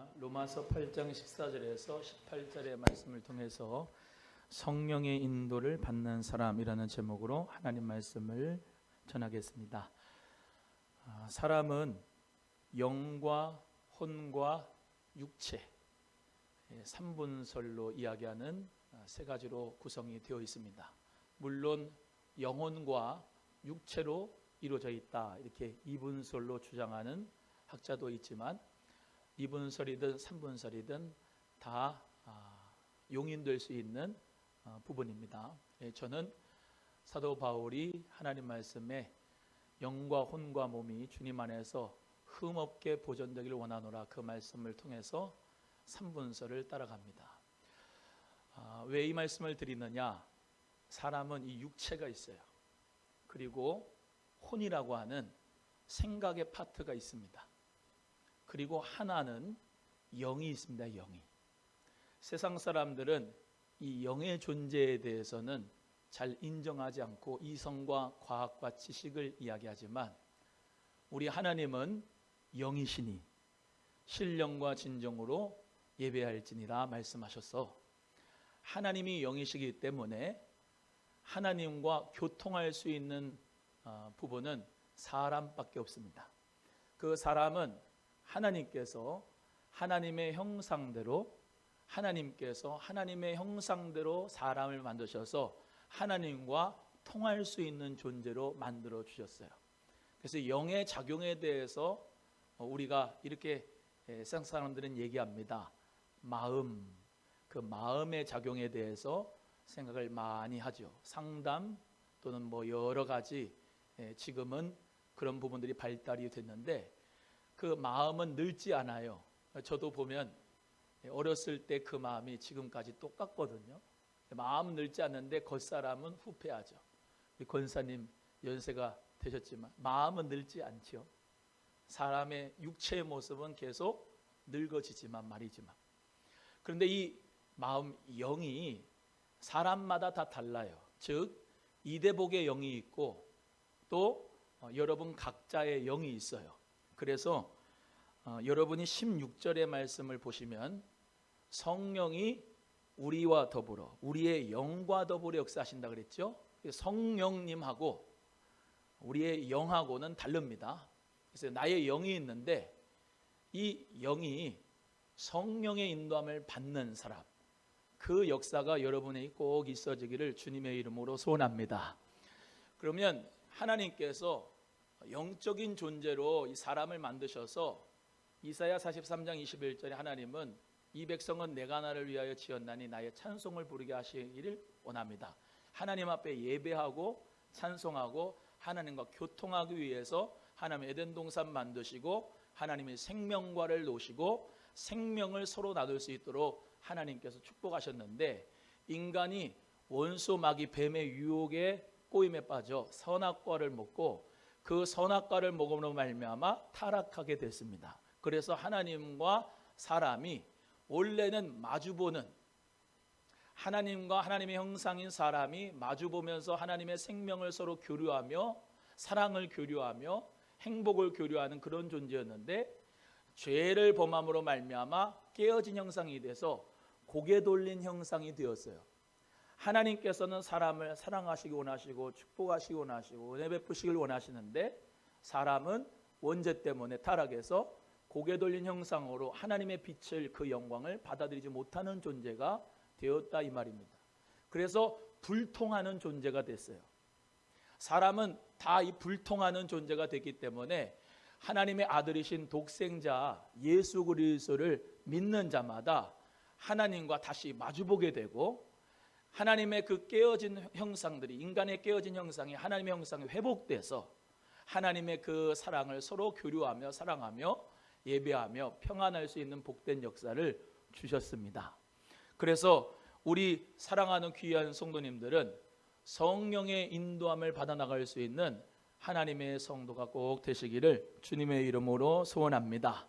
우리가 로마서 8장 14절에서 18절의 말씀을 통해서 성령의 인도를 받는 사람이라는 제목으로 하나님 말씀을 전하겠습니다. 사람은 영과 혼과 육체 3분설로 이야기하는 세 가지로 구성이 되어 있습니다. 물론 영혼과 육체로 이루어져 있다 이렇게 2분설로 주장하는 학자도 있지만 2분설이든 3분설이든 다 용인될 수 있는 부분입니다. 저는 사도 바울이 하나님 말씀에 영과 혼과 몸이 주님 안에서 흠없게 보존되기를 원하노라 그 말씀을 통해서 3분설을 따라갑니다. 왜 이 말씀을 드리느냐? 사람은 이 육체가 있어요. 그리고 혼이라고 하는 생각의 파트가 있습니다. 그리고 하나는 영이 있습니다. 영이. 세상 사람들은 이 영의 존재에 대해서는 잘 인정하지 않고 이성과 과학과 지식을 이야기하지만 우리 하나님은 영이시니 신령과 진정으로 예배할지니라 말씀하셔서 하나님이 영이시기 때문에 하나님과 교통할 수 있는 부분은 사람밖에 없습니다. 그 사람은 하나님께서 하나님의 형상대로 사람을 만드셔서 하나님과 통할 수 있는 존재로 만들어 주셨어요. 그래서 영의 작용에 대해서 우리가 이렇게 세상 사람들은 얘기합니다. 마음, 그 마음의 작용에 대해서 생각을 많이 하죠. 상담 또는 여러 가지 지금은 그런 부분들이 발달이 됐는데 그 마음은 늙지 않아요. 저도 보면 어렸을 때 그 마음이 지금까지 똑같거든요. 마음은 늙지 않는데 겉사람은 후패하죠. 우리 권사님 연세가 되셨지만 마음은 늙지 않죠. 사람의 육체의 모습은 계속 늙어지지만 말이지만 그런데 이 마음 영이 사람마다 다 달라요. 즉 이대복의 영이 있고 또 여러분 각자의 영이 있어요. 그래서 여러분이 16절의 말씀을 보시면 성령이 우리와 더불어 우리의 영과 더불어 역사하신다 그랬죠. 성령님하고 우리의 영하고는 다릅니다. 그래서 나의 영이 있는데 이 영이 성령의 인도함을 받는 사람, 그 역사가 여러분에게 꼭 있어지기를 주님의 이름으로 소원합니다. 그러면 하나님께서 영적인 존재로 이 사람을 만드셔서 이사야 43장 21절에 하나님은 이 백성은 내가 나를 위하여 지었나니 나의 찬송을 부르게 하시기를 원합니다. 하나님 앞에 예배하고 찬송하고 하나님과 교통하기 위해서 하나님 에덴 동산 만드시고 하나님의 생명과를 놓으시고 생명을 서로 나눌 수 있도록 하나님께서 축복하셨는데 인간이 원수 마귀 뱀의 유혹에 꼬임에 빠져 선악과를 먹고 그 선악과를 먹음으로 말미암아 타락하게 됐습니다. 그래서 하나님과 사람이 원래는 마주보는 하나님과 하나님의 형상인 사람이 마주보면서 하나님의 생명을 서로 교류하며 사랑을 교류하며 행복을 교류하는 그런 존재였는데 죄를 범함으로 말미암아 깨어진 형상이 돼서 고개 돌린 형상이 되었어요. 하나님께서는 사람을 사랑하시기 원하시고 축복하시기 원하시고 은혜 베푸시길 원하시는데 사람은 원죄 때문에 타락해서 고개 돌린 형상으로 하나님의 빛을 그 영광을 받아들이지 못하는 존재가 되었다 이 말입니다. 그래서 불통하는 존재가 됐어요. 사람은 다 이 불통하는 존재가 됐기 때문에 하나님의 아들이신 독생자 예수 그리스도를 믿는 자마다 하나님과 다시 마주보게 되고 하나님의 그 깨어진 형상들이 인간의 깨어진 형상이 하나님의 형상이 회복돼서 하나님의 그 사랑을 서로 교류하며 사랑하며 예배하며 평안할 수 있는 복된 역사를 주셨습니다. 그래서 우리 사랑하는 귀한 성도님들은 성령의 인도함을 받아 나갈 수 있는 하나님의 성도가 꼭 되시기를 주님의 이름으로 소원합니다.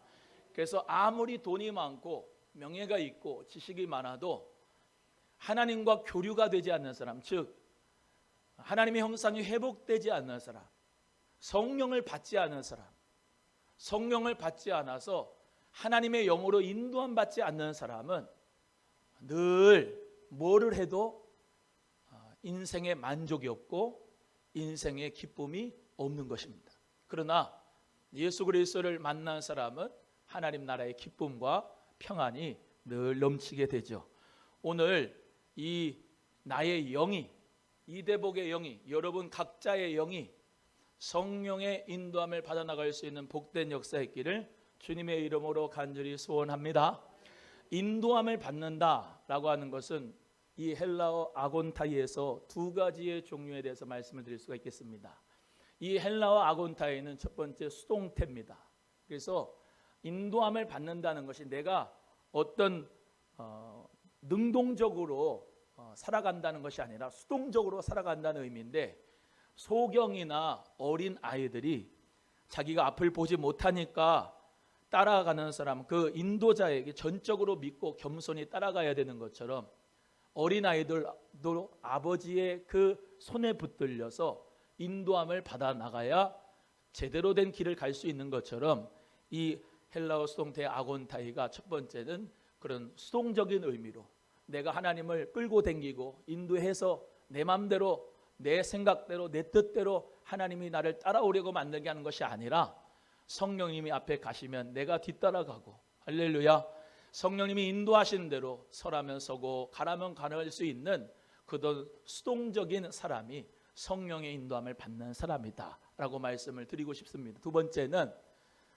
그래서 아무리 돈이 많고 명예가 있고 지식이 많아도 하나님과 교류가 되지 않는 사람, 즉 하나님의 형상이 회복되지 않는 사람, 성령을 받지 않은 사람, 성령을 받지 않아서 하나님의 영으로 인도함 받지 않는 사람은 늘 뭐를 해도 인생에 만족이 없고 인생에 기쁨이 없는 것입니다. 그러나 예수 그리스도를 만난 사람은 하나님 나라의 기쁨과 평안이 늘 넘치게 되죠. 오늘 이 나의 영이, 이대복의 영이, 여러분 각자의 영이 성령의 인도함을 받아나갈 수 있는 복된 역사의 길을 주님의 이름으로 간절히 소원합니다. 인도함을 받는다라고 하는 것은 이 헬라어 아곤타이에서 두 가지의 종류에 대해서 말씀을 드릴 수가 있겠습니다. 이 헬라어 아곤타이는 첫 번째 수동태입니다. 그래서 인도함을 받는다는 것이 내가 어떤 능동적으로 살아간다는 것이 아니라 수동적으로 살아간다는 의미인데, 소경이나 어린 아이들이 자기가 앞을 보지 못하니까 따라가는 사람, 그 인도자에게 전적으로 믿고 겸손히 따라가야 되는 것처럼 어린아이들도 아버지의 그 손에 붙들려서 인도함을 받아 나가야 제대로 된 길을 갈 수 있는 것처럼 이 헬라어 수동태 아곤타이가 첫 번째는 그런 수동적인 의미로 내가 하나님을 끌고 다니고 인도해서 내 마음대로 내 생각대로 내 뜻대로 하나님이 나를 따라오려고 만들게 하는 것이 아니라 성령님이 앞에 가시면 내가 뒤따라가고, 할렐루야, 성령님이 인도하신 대로 서라면 서고 가라면 가할 수 있는 그런 수동적인 사람이 성령의 인도함을 받는 사람이다 라고 말씀을 드리고 싶습니다. 두 번째는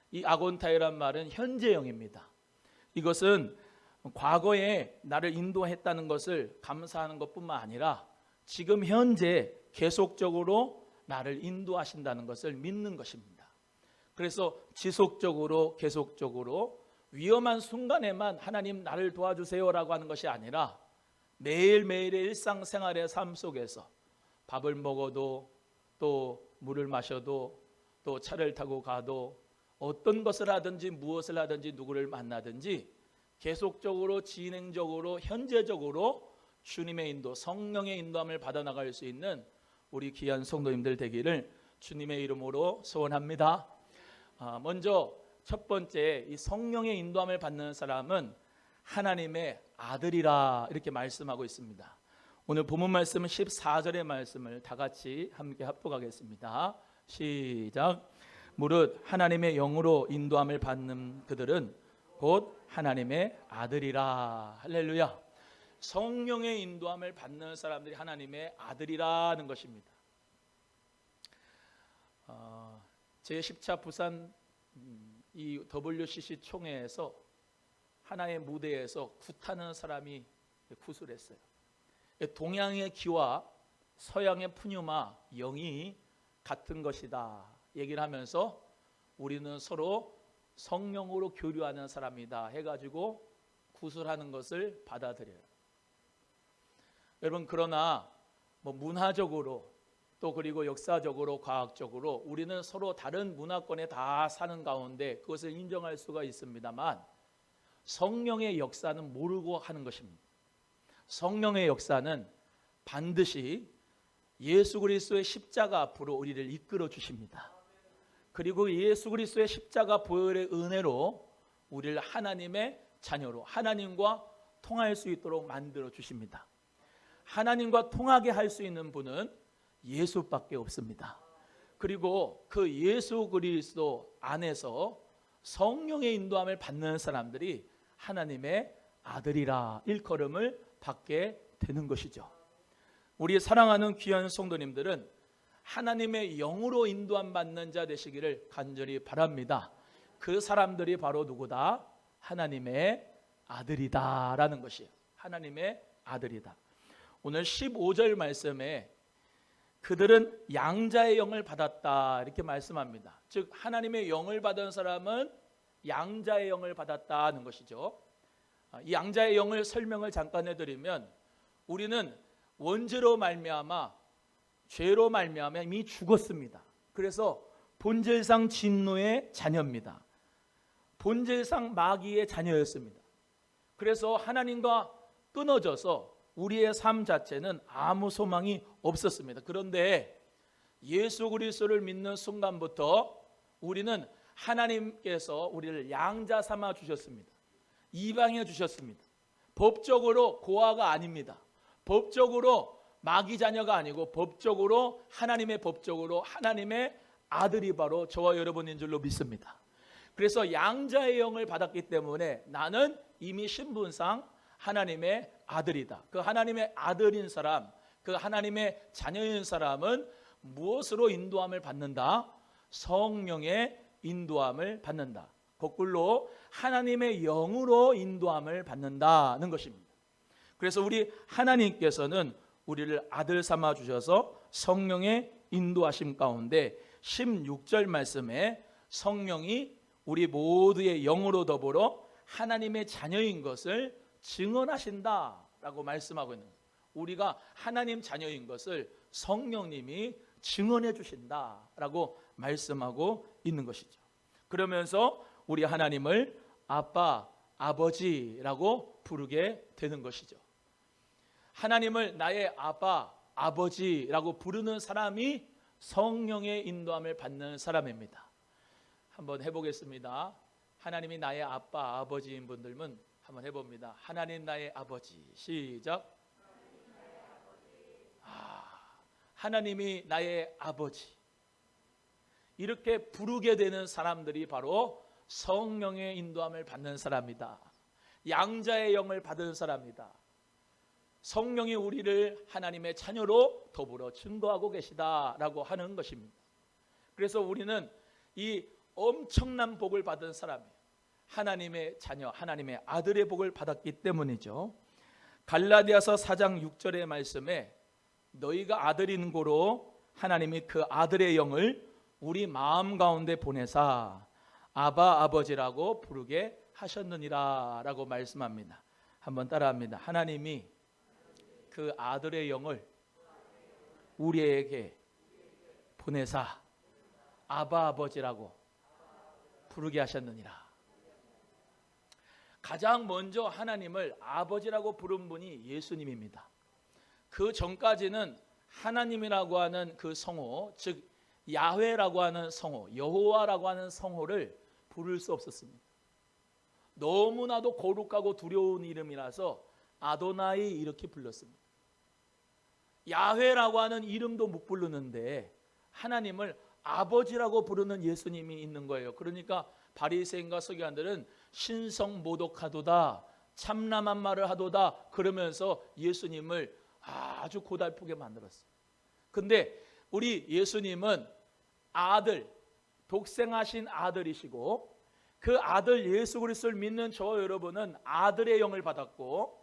이 아곤타이란 말은 현재형입니다. 이것은 과거에 나를 인도했다는 것을 감사하는 것뿐만 아니라 지금 현재 계속적으로 나를 인도하신다는 것을 믿는 것입니다. 그래서 지속적으로 계속적으로 위험한 순간에만 하나님 나를 도와주세요라고 하는 것이 아니라 매일매일의 일상생활의 삶 속에서 밥을 먹어도 또 물을 마셔도 또 차를 타고 가도 어떤 것을 하든지 무엇을 하든지 누구를 만나든지 계속적으로 진행적으로 현재적으로 주님의 인도, 성령의 인도함을 받아나갈 수 있는 우리 귀한 성도님들 되기를 주님의 이름으로 소원합니다. 먼저 첫 번째, 이 성령의 인도함을 받는 사람은 하나님의 아들이라 이렇게 말씀하고 있습니다. 오늘 본문 말씀은 14절의 말씀을 다 같이 함께 합독하겠습니다. 시작. 무릇 하나님의 영으로 인도함을 받는 그들은 곧 하나님의 아들이라. 할렐루야. 성령의 인도함을 받는 사람들이 하나님의 아들이라는 것입니다. 제10차 부산 이 WCC 총회에서 하나의 무대에서 굿하는 사람이 구술했어요. 동양의 기와 서양의 푸뉴마 영이 같은 것이다 얘기를 하면서 우리는 서로 성령으로 교류하는 사람이다 해가지고 구술하는 것을 받아들여요. 여러분, 그러나 문화적으로 또 그리고 역사적으로 과학적으로 우리는 서로 다른 문화권에 다 사는 가운데 그것을 인정할 수가 있습니다만 성령의 역사는 모르고 하는 것입니다. 성령의 역사는 반드시 예수 그리스도의 십자가 앞으로 우리를 이끌어 주십니다. 그리고 예수 그리스도의 십자가 보혈의 은혜로 우리를 하나님의 자녀로 하나님과 통할 수 있도록 만들어 주십니다. 하나님과 통하게 할 수 있는 분은 예수밖에 없습니다. 그리고 그 예수 그리스도 안에서 성령의 인도함을 받는 사람들이 하나님의 아들이라 일컬음을 받게 되는 것이죠. 우리 사랑하는 귀한 성도님들은 하나님의 영으로 인도함 받는 자 되시기를 간절히 바랍니다. 그 사람들이 바로 누구다? 하나님의 아들이다라는 것이에요. 하나님의 아들이다. 오늘 15절 말씀에 그들은 양자의 영을 받았다 이렇게 말씀합니다. 즉 하나님의 영을 받은 사람은 양자의 영을 받았다는 것이죠. 이 양자의 영을 설명을 잠깐 해드리면 우리는 원죄로 말미암아 죄로 말미암아 이미 죽었습니다. 그래서 본질상 진노의 자녀입니다. 본질상 마귀의 자녀였습니다. 그래서 하나님과 끊어져서 우리의 삶 자체는 아무 소망이 없었습니다. 그런데 예수 그리스도를 믿는 순간부터 우리는 하나님께서 우리를 양자 삼아 주셨습니다. 이방해 주셨습니다. 법적으로 고아가 아닙니다. 법적으로 마귀 자녀가 아니고 법적으로 하나님의 법적으로 하나님의 아들이 바로 저와 여러분인 줄로 믿습니다. 그래서 양자의 영을 받았기 때문에 나는 이미 신분상 하나님의 아들이다. 그 하나님의 아들인 사람, 그 하나님의 자녀인 사람은 무엇으로 인도함을 받는다? 성령의 인도함을 받는다. 거꾸로 하나님의 영으로 인도함을 받는다는 것입니다. 그래서 우리 하나님께서는 우리를 아들 삼아 주셔서 성령의 인도하심 가운데 16절 말씀에 성령이 우리 모두의 영으로 더불어 하나님의 자녀인 것을 증언하신다라고 말씀하고 있는 거예요. 우리가 하나님 자녀인 것을 성령님이 증언해 주신다라고 말씀하고 있는 것이죠. 그러면서 우리 하나님을 아빠, 아버지라고 부르게 되는 것이죠. 하나님을 나의 아빠, 아버지라고 부르는 사람이 성령의 인도함을 받는 사람입니다. 한번 해보겠습니다. 하나님이 나의 아빠, 아버지인 분들은 한번 해봅니다. 하나님 나의 아버지. 시작. 하나님이 나의 아버지. 이렇게 부르게 되는 사람들이 바로 성령의 인도함을 받는 사람이다. 양자의 영을 받은 사람이다. 성령이 우리를 하나님의 자녀로 더불어 증거하고 계시다라고 하는 것입니다. 그래서 우리는 이 엄청난 복을 받은 사람이에요. 하나님의 자녀, 하나님의 아들의 복을 받았기 때문이죠. 갈라디아서 4장 6절의 말씀에 너희가 아들인 고로 하나님이 그 아들의 영을 우리 마음 가운데 보내사 아바 아버지라고 부르게 하셨느니라 라고 말씀합니다. 한번 따라합니다. 하나님이 그 아들의 영을 우리에게 보내사 아바 아버지라고 부르게 하셨느니라. 가장 먼저 하나님을 아버지라고 부른 분이 예수님입니다. 그 전까지는 하나님이라고 하는 그 성호, 즉 야훼라고 하는 성호, 여호와라고 하는 성호를 부를 수 없었습니다. 너무나도 거룩하고 두려운 이름이라서 아도나이 이렇게 불렀습니다. 야훼라고 하는 이름도 못 부르는데 하나님을 아버지라고 부르는 예수님이 있는 거예요. 그러니까 바리새인과 서기관들은 신성 모독하도다, 참남한 말을 하도다 그러면서 예수님을 아주 고달프게 만들었어요. 근데 우리 예수님은 아들, 독생하신 아들이시고 그 아들 예수 그리스도를 믿는 저와 여러분은 아들의 영을 받았고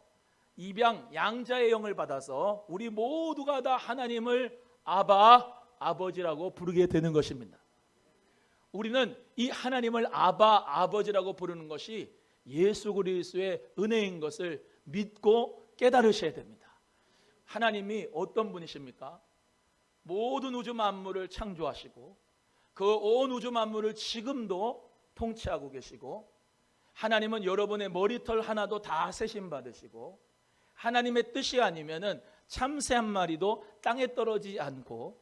입양 양자의 영을 받아서 우리 모두가 다 하나님을 아바, 아버지라고 부르게 되는 것입니다. 우리는 이 하나님을 아바, 아버지라고 부르는 것이 예수 그리스도의 은혜인 것을 믿고 깨달으셔야 됩니다. 하나님이 어떤 분이십니까? 모든 우주 만물을 창조하시고 그 온 우주 만물을 지금도 통치하고 계시고 하나님은 여러분의 머리털 하나도 다 세심 받으시고 하나님의 뜻이 아니면은 참새 한 마리도 땅에 떨어지지 않고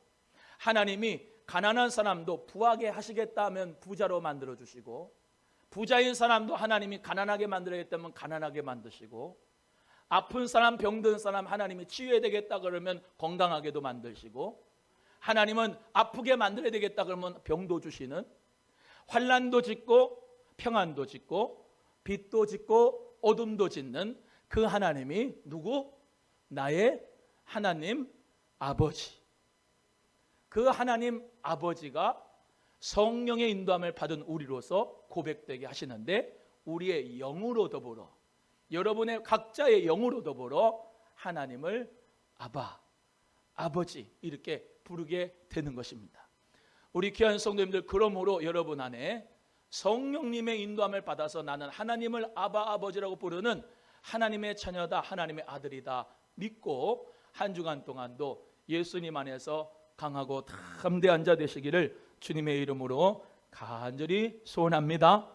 하나님이 가난한 사람도 부하게 하시겠다 하면 부자로 만들어 주시고 부자인 사람도 하나님이 가난하게 만들어야겠다면 가난하게 만드시고 아픈 사람, 병든 사람 하나님이 치유해야 되겠다 그러면 건강하게도 만드시고 하나님은 아프게 만들어야 되겠다 그러면 병도 주시는 환난도 짓고 평안도 짓고 빛도 짓고 어둠도 짓는 그 하나님이 누구? 나의 하나님 아버지. 그 하나님 아버지가 성령의 인도함을 받은 우리로서 고백되게 하시는데 우리의 영으로 더불어 여러분의 각자의 영으로 더불어 하나님을 아바, 아버지 이렇게 부르게 되는 것입니다. 우리 귀한 성도님들 그러므로 여러분 안에 성령님의 인도함을 받아서 나는 하나님을 아바, 아버지라고 부르는 하나님의 자녀다, 하나님의 아들이다 믿고 한 주간 동안도 예수님 안에서 강하고 담대한 자 되시기를 주님의 이름으로 간절히 소원합니다.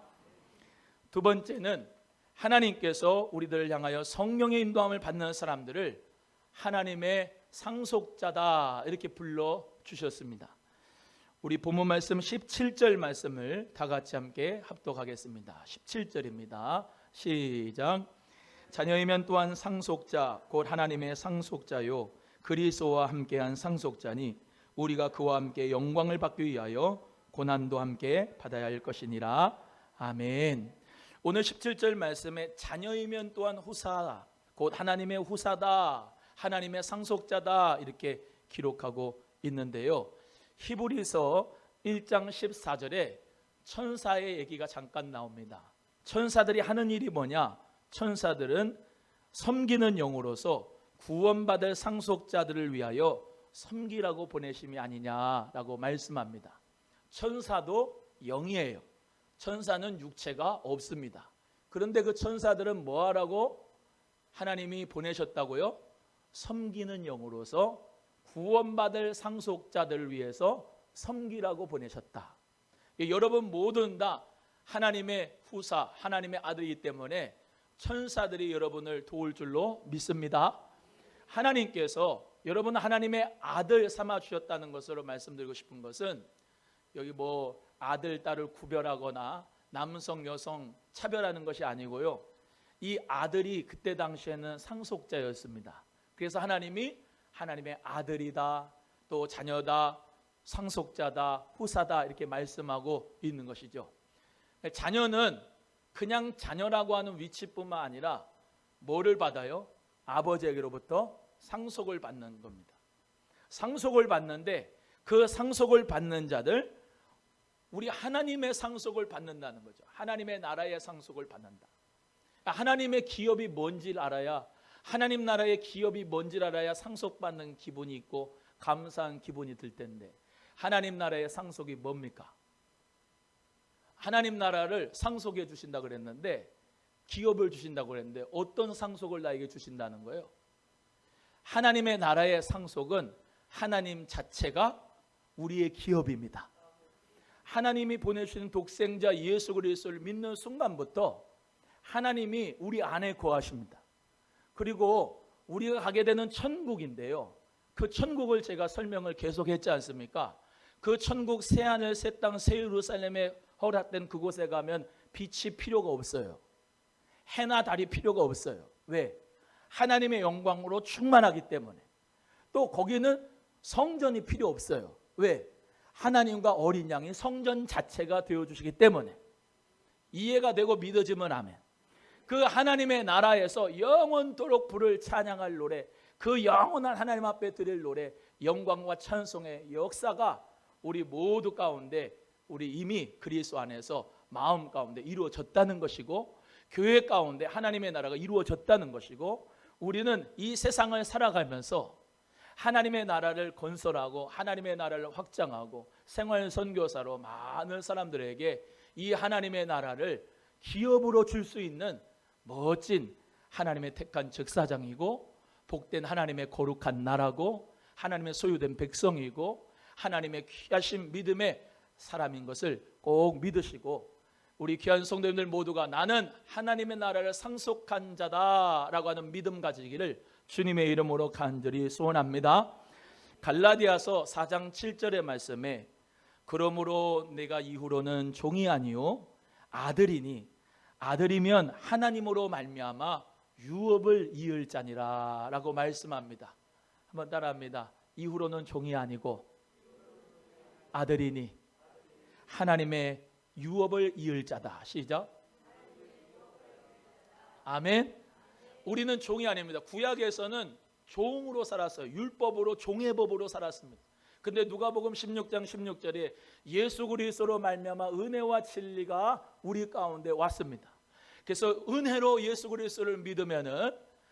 두 번째는 하나님께서 우리들을 향하여 성령의 인도함을 받는 사람들을 하나님의 상속자다 이렇게 불러주셨습니다. 우리 본문 말씀 17절 말씀을 다 같이 함께 합독하겠습니다. 17절입니다. 시작. 자녀이면 또한 상속자 곧 하나님의 상속자요 그리스도와 함께한 상속자니 우리가 그와 함께 영광을 받기 위하여 고난도 함께 받아야 할 것이니라. 아멘. 오늘 17절 말씀에 자녀이면 또한 후사 곧 하나님의 후사다, 하나님의 상속자다 이렇게 기록하고 있는데요. 히브리서 1장 14절에 천사의 얘기가 잠깐 나옵니다. 천사들이 하는 일이 뭐냐? 천사들은 섬기는 영으로서 구원받을 상속자들을 위하여 섬기라고 보내심이 아니냐라고 말씀합니다. 천사도 영이에요. 천사는 육체가 없습니다. 그런데 그 천사들은 뭐하라고 하나님이 보내셨다고요? 섬기는 영으로서 구원받을 상속자들을 위해서 섬기라고 보내셨다. 여러분 모두는 다 하나님의 후사, 하나님의 아들이기 때문에 천사들이 여러분을 도울 줄로 믿습니다. 하나님께서 여러분을 하나님의 아들 삼아 주셨다는 것으로 말씀드리고 싶은 것은 여기 뭐 아들, 딸을 구별하거나 남성, 여성 차별하는 것이 아니고요. 이 아들이 그때 당시에는 상속자였습니다. 그래서 하나님이 하나님의 아들이다, 또 자녀다, 상속자다, 후사다 이렇게 말씀하고 있는 것이죠. 자녀는 그냥 자녀라고 하는 위치뿐만 아니라 뭐를 받아요? 아버지에게로부터 상속을 받는 겁니다. 상속을 받는데 그 상속을 받는 자들, 우리 하나님의 상속을 받는다는 거죠. 하나님의 나라의 상속을 받는다. 하나님의 기업이 뭔지를 알아야, 하나님 나라의 기업이 뭔지를 알아야 상속받는 기분이 있고 감사한 기분이 들 텐데, 하나님 나라의 상속이 뭡니까? 하나님 나라를 상속해 주신다고 그랬는데, 기업을 주신다고 그랬는데 어떤 상속을 나에게 주신다는 거예요? 하나님의 나라의 상속은 하나님 자체가 우리의 기업입니다. 하나님이 보내주신 독생자 예수 그리스도를 믿는 순간부터 하나님이 우리 안에 거하십니다. 그리고 우리가 가게 되는 천국인데요, 그 천국을 제가 설명을 계속했지 않습니까? 그 천국 새하늘 새 땅 새 예루살렘에 허락된 그곳에 가면 빛이 필요가 없어요. 해나 달이 필요가 없어요. 왜? 하나님의 영광으로 충만하기 때문에. 또 거기는 성전이 필요 없어요. 왜? 하나님과 어린 양이 성전 자체가 되어주시기 때문에. 이해가 되고 믿어지면 아멘. 그 하나님의 나라에서 영원토록 부를 찬양할 노래, 그 영원한 하나님 앞에 드릴 노래, 영광과 찬송의 역사가 우리 모두 가운데, 우리 이미 그리스도 안에서 마음 가운데 이루어졌다는 것이고, 교회 가운데 하나님의 나라가 이루어졌다는 것이고, 우리는 이 세상을 살아가면서 하나님의 나라를 건설하고 하나님의 나라를 확장하고 생활 선교사로 많은 사람들에게 이 하나님의 나라를 기업으로 줄 수 있는 멋진 하나님의 택한 적사장이고, 복된 하나님의 거룩한 나라고, 하나님의 소유된 백성이고, 하나님의 귀하신 믿음의 사람인 것을 꼭 믿으시고, 우리 귀한 성도님들 모두가 나는 하나님의 나라를 상속한 자다라고 하는 믿음 가지기를 주님의 이름으로 간절히 소원합니다. 갈라디아서 4장 7절의 말씀에 그러므로 내가 이후로는 종이 아니요 아들이니 아들이면 하나님으로 말미암아 유업을 이을 자니라 라고 말씀합니다. 한번 따라합니다. 이후로는 종이 아니고 아들이니 하나님의 유업을 이을 자다. 시작. 아멘. 우리는 종이 아닙니다. 구약에서는 종으로 살았어요. 율법으로, 종의 법으로 살았습니다. 근데 누가복음 16장 16절에 예수 그리스도로 말미암아 은혜와 진리가 우리 가운데 왔습니다. 그래서 은혜로 예수 그리스도를 믿으면은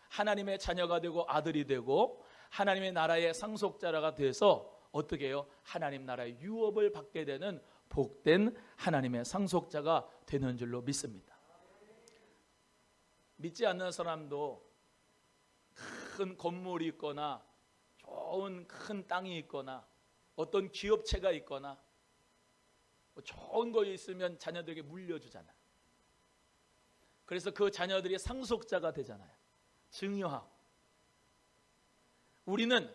하나님의 자녀가 되고 아들이 되고 하나님의 나라의 상속자가 돼서 어떻게 해요? 하나님 나라의 유업을 받게 되는 복된 하나님의 상속자가 되는 줄로 믿습니다. 믿지 않는 사람도 큰 건물이 있거나 좋은 큰 땅이 있거나 어떤 기업체가 있거나 좋은 거 있으면 자녀들에게 물려주잖아요. 그래서 그 자녀들이 상속자가 되잖아요. 증여하고. 우리는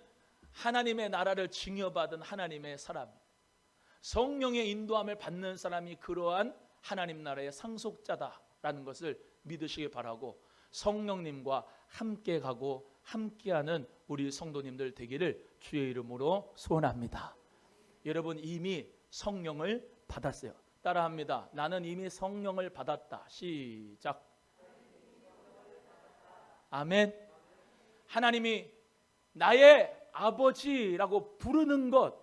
하나님의 나라를 증여받은 하나님의 사람. 성령의 인도함을 받는 사람이 그러한 하나님 나라의 상속자다라는 것을 믿으시기 바라고, 성령님과 함께 가고 함께하는 우리 성도님들 되기를 주의 이름으로 소원합니다. 여러분 이미 성령을 받았어요. 따라합니다. 나는 이미 성령을 받았다. 시작. 아멘. 하나님이 나의 아버지라고 부르는 것,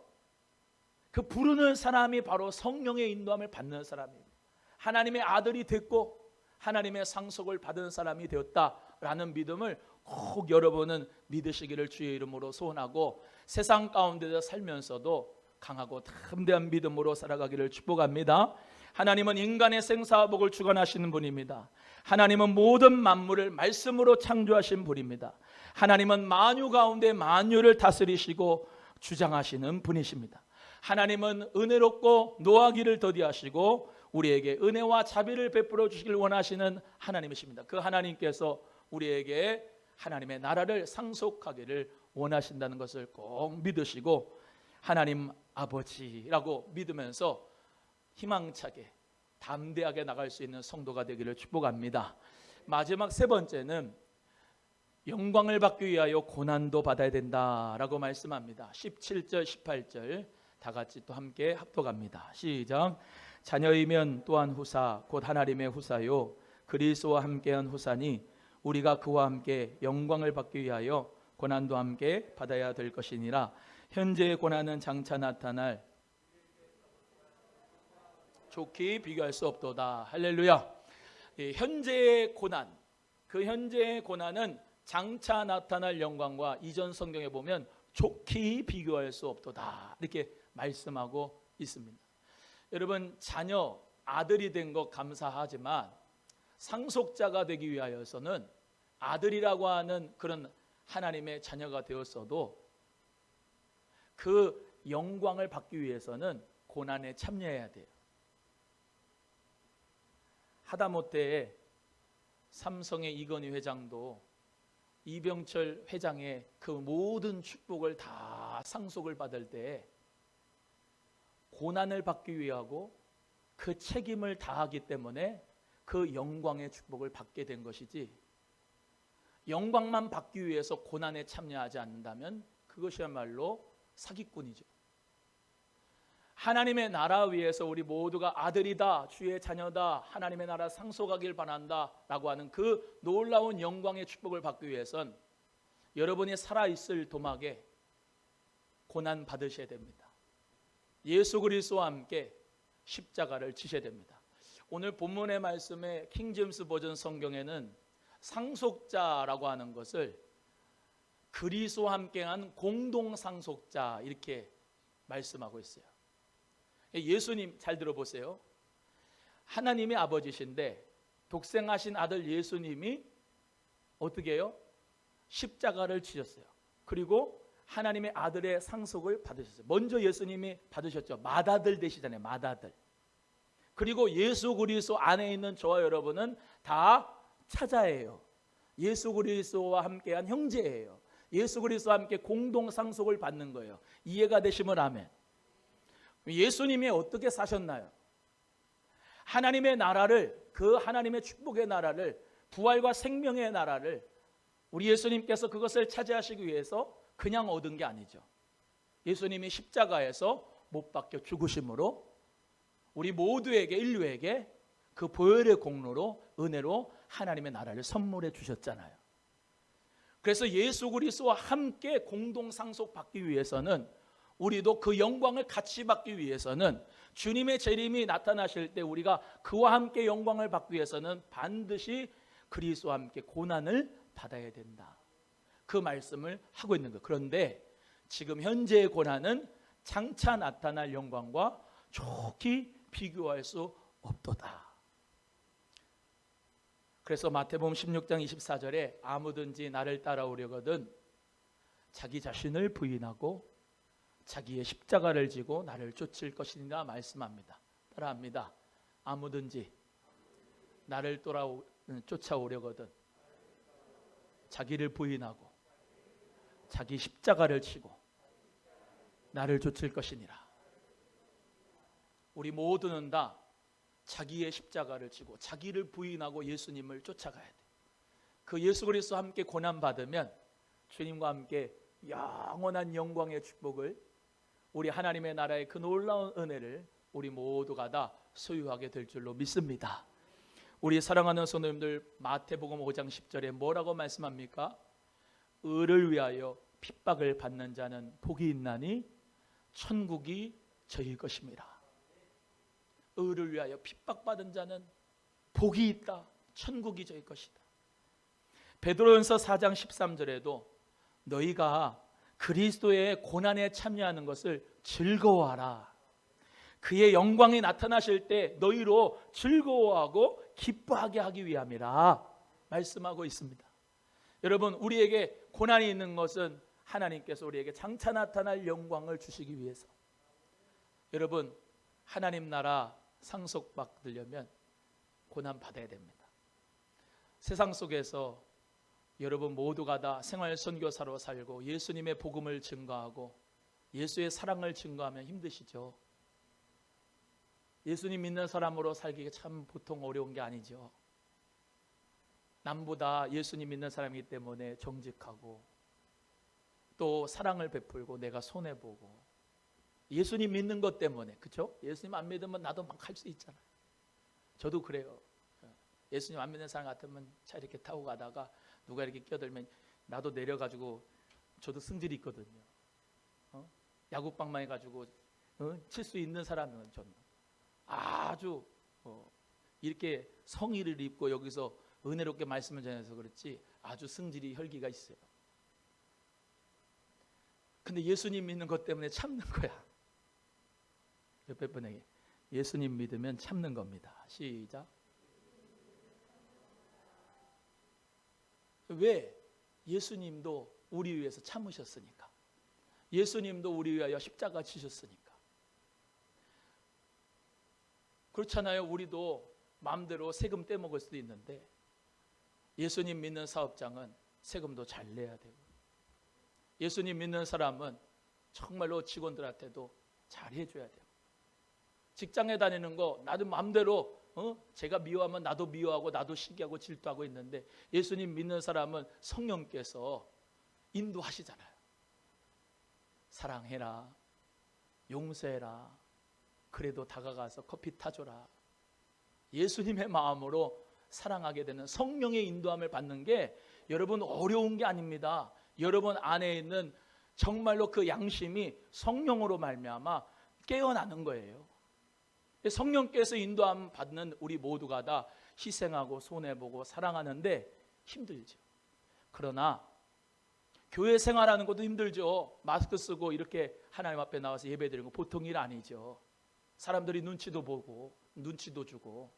그 부르는 사람이 바로 성령의 인도함을 받는 사람입니다. 하나님의 아들이 됐고 하나님의 상속을 받은 사람이 되었다라는 믿음을 꼭 여러분은 믿으시기를 주의 이름으로 소원하고, 세상 가운데서 살면서도 강하고 담대한 믿음으로 살아가기를 축복합니다. 하나님은 인간의 생사복을 주관하시는 분입니다. 하나님은 모든 만물을 말씀으로 창조하신 분입니다. 하나님은 만유 가운데 만유를 다스리시고 주장하시는 분이십니다. 하나님은 은혜롭고 노하기를 더디하시고 우리에게 은혜와 자비를 베풀어 주시길 원하시는 하나님이십니다. 그 하나님께서 우리에게 하나님의 나라를 상속하기를 원하신다는 것을 꼭 믿으시고, 하나님 아버지라고 믿으면서 희망차게 담대하게 나갈 수 있는 성도가 되기를 축복합니다. 마지막 세 번째는 영광을 받기 위하여 고난도 받아야 된다라고 말씀합니다. 17절 18절 다 같이 또 함께 합독합니다. 시작. 자녀이면 또한 후사 곧 하나님의 후사요 그리스도와 함께한 후사니 우리가 그와 함께 영광을 받기 위하여 고난도 함께 받아야 될 것이니라. 현재의 고난은 장차 나타날 좋게 비교할 수 없도다. 할렐루야. 현재의 고난, 그 현재의 고난은 장차 나타날 영광과 이전 성경에 보면 좋게 비교할 수 없도다 이렇게 말씀하고 있습니다. 여러분 자녀, 아들이 된 것 감사하지만 상속자가 되기 위하여서는 아들이라고 하는 그런 하나님의 자녀가 되었어도 그 영광을 받기 위해서는 고난에 참여해야 돼요. 하다못해 삼성의 이건희 회장도 이병철 회장의 그 모든 축복을 다 상속을 받을 때 고난을 받기 위하고 그 책임을 다하기 때문에 그 영광의 축복을 받게 된 것이지, 영광만 받기 위해서 고난에 참여하지 않는다면 그것이야말로 사기꾼이죠. 하나님의 나라 위해서 우리 모두가 아들이다, 주의 자녀다, 하나님의 나라 상속하길 바란다 라고 하는 그 놀라운 영광의 축복을 받기 위해선 여러분이 살아있을 도막에 고난 받으셔야 됩니다. 예수 그리스도와 함께 십자가를 지셔야 됩니다. 오늘 본문의 말씀에 킹제임스 버전 성경에는 상속자라고 하는 것을 그리스도와 함께한 공동 상속자 이렇게 말씀하고 있어요. 예수님 잘 들어보세요. 하나님의 아버지신데 독생하신 아들 예수님이 어떻게 해요? 십자가를 지셨어요. 그리고 하나님의 아들의 상속을 받으셨어요. 먼저 예수님이 받으셨죠. 맏아들 되시잖아요. 맏아들. 그리고 예수 그리스도 안에 있는 저와 여러분은 다 차자예요. 예수 그리스도와 함께한 형제예요. 예수 그리스도와 함께 공동 상속을 받는 거예요. 이해가 되시면 아멘. 예수님이 어떻게 사셨나요? 하나님의 나라를, 그 하나님의 축복의 나라를, 부활과 생명의 나라를 우리 예수님께서 그것을 차지하시기 위해서 그냥 얻은 게 아니죠. 예수님이 십자가에서 못 박혀 죽으심으로 우리 모두에게, 인류에게 그 보혈의 공로로, 은혜로 하나님의 나라를 선물해 주셨잖아요. 그래서 예수 그리스도와 함께 공동 상속 받기 위해서는, 우리도 그 영광을 같이 받기 위해서는, 주님의 재림이 나타나실 때 우리가 그와 함께 영광을 받기 위해서는 반드시 그리스도와 함께 고난을 받아야 된다. 그 말씀을 하고 있는 거예요. 그런데 지금 현재의 고난은 장차 나타날 영광과 좋게 비교할 수 없도다. 그래서 마태복음 16장 24절에 아무든지 나를 따라오려거든 자기 자신을 부인하고 자기의 십자가를 지고 나를 쫓을 것이니라 말씀합니다. 따라합니다. 아무든지 나를 쫓아오려거든 자기를 부인하고 자기 십자가를 지고 나를 쫓을 것이니라. 우리 모두는 다 자기의 십자가를 지고 자기를 부인하고 예수님을 쫓아가야 돼. 그 예수 그리스도와 함께 고난 받으면 주님과 함께 영원한 영광의 축복을, 우리 하나님의 나라의 그 놀라운 은혜를 우리 모두가 다 소유하게 될 줄로 믿습니다. 우리 사랑하는 성도님들, 마태복음 5장 10절에 뭐라고 말씀합니까? 의를 위하여 핍박을 받는 자는 복이 있나니 천국이 저희 것입니다. 의를 위하여 핍박받은 자는 복이 있다. 천국이 저희 것이다. 베드로전서 4장 13절에도 너희가 그리스도의 고난에 참여하는 것을 즐거워하라. 그의 영광이 나타나실 때 너희로 즐거워하고 기뻐하게 하기 위함이라 말씀하고 있습니다. 여러분, 우리에게 고난이 있는 것은 하나님께서 우리에게 장차 나타날 영광을 주시기 위해서. 여러분, 하나님 나라 상속받으려면 고난 받아야 됩니다. 세상 속에서 여러분 모두가 다 생활 선교사로 살고 예수님의 복음을 증거하고 예수의 사랑을 증거하면 힘드시죠? 예수님 믿는 사람으로 살기가 참 보통 어려운 게 아니죠. 남보다 예수님 믿는 사람이기 때문에 정직하고 또 사랑을 베풀고 내가 손해보고, 예수님 믿는 것 때문에, 그렇죠? 예수님 안 믿으면 나도 막 할 수 있잖아요. 저도 그래요. 예수님 안 믿는 사람 같으면 차 이렇게 타고 가다가 누가 이렇게 끼어들면 나도 내려가지고, 저도 승질이 있거든요. 야구방망이 가지고 칠 수 있는 사람은 저는 아주 이렇게 성의를 입고 여기서 은혜롭게 말씀을 전해서 그렇지 아주 승질이 혈기가 있어요. 근데 예수님 믿는 것 때문에 참는 거야. 옆에 분에게 예수님 믿으면 참는 겁니다. 시작. 왜? 예수님도 우리 위해서 참으셨으니까. 예수님도 우리 위하여 십자가 지셨으니까. 그렇잖아요. 우리도 마음대로 세금 떼먹을 수도 있는데 예수님 믿는 사업장은 세금도 잘 내야 되고, 예수님 믿는 사람은 정말로 직원들한테도 잘 해줘야 돼요. 직장에 다니는 거 나도 마음대로 제가 미워하면 나도 미워하고 나도 시기하고 질투하고 있는데 예수님 믿는 사람은 성령께서 인도하시잖아요. 사랑해라, 용서해라, 그래도 다가가서 커피 타줘라. 예수님의 마음으로 사랑하게 되는 성령의 인도함을 받는 게 여러분 어려운 게 아닙니다. 여러분 안에 있는 정말로 그 양심이 성령으로 말미암아 깨어나는 거예요. 성령께서 인도함 받는 우리 모두가 다 희생하고 손해보고 사랑하는데 힘들죠. 그러나 교회 생활하는 것도 힘들죠. 마스크 쓰고 이렇게 하나님 앞에 나와서 예배드리는 거 보통 일 아니죠. 사람들이 눈치도 보고 눈치도 주고.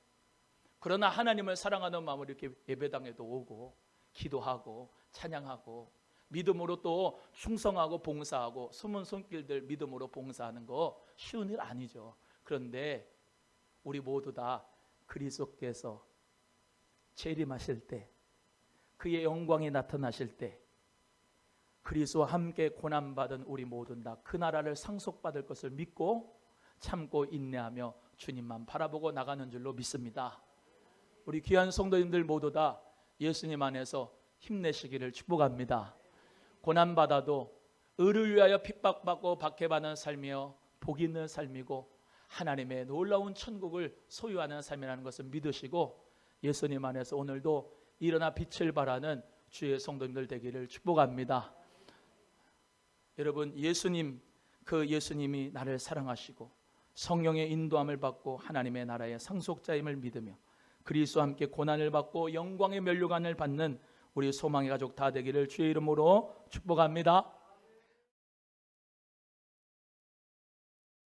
그러나 하나님을 사랑하는 마음으로 이렇게 예배당에도 오고 기도하고 찬양하고 믿음으로 또 충성하고 봉사하고 숨은 손길들 믿음으로 봉사하는 거 쉬운 일 아니죠. 그런데 우리 모두 다 그리스도께서 재림하실 때, 그의 영광이 나타나실 때 그리스도와 함께 고난받은 우리 모두는 다 그 나라를 상속받을 것을 믿고 참고 인내하며 주님만 바라보고 나가는 줄로 믿습니다. 우리 귀한 성도님들 모두 다 예수님 안에서 힘내시기를 축복합니다. 고난받아도 의를 위하여 핍박받고 박해받는 삶이요 복 있는 삶이고 하나님의 놀라운 천국을 소유하는 삶이라는 것을 믿으시고 예수님 안에서 오늘도 일어나 빛을 발하는 주의 성도님들 되기를 축복합니다. 여러분, 그 예수님이 나를 사랑하시고 성령의 인도함을 받고 하나님의 나라의 상속자임을 믿으며 그리스도와 함께 고난을 받고 영광의 면류관을 받는 우리 소망의 가족 다 되기를 주의 이름으로 축복합니다.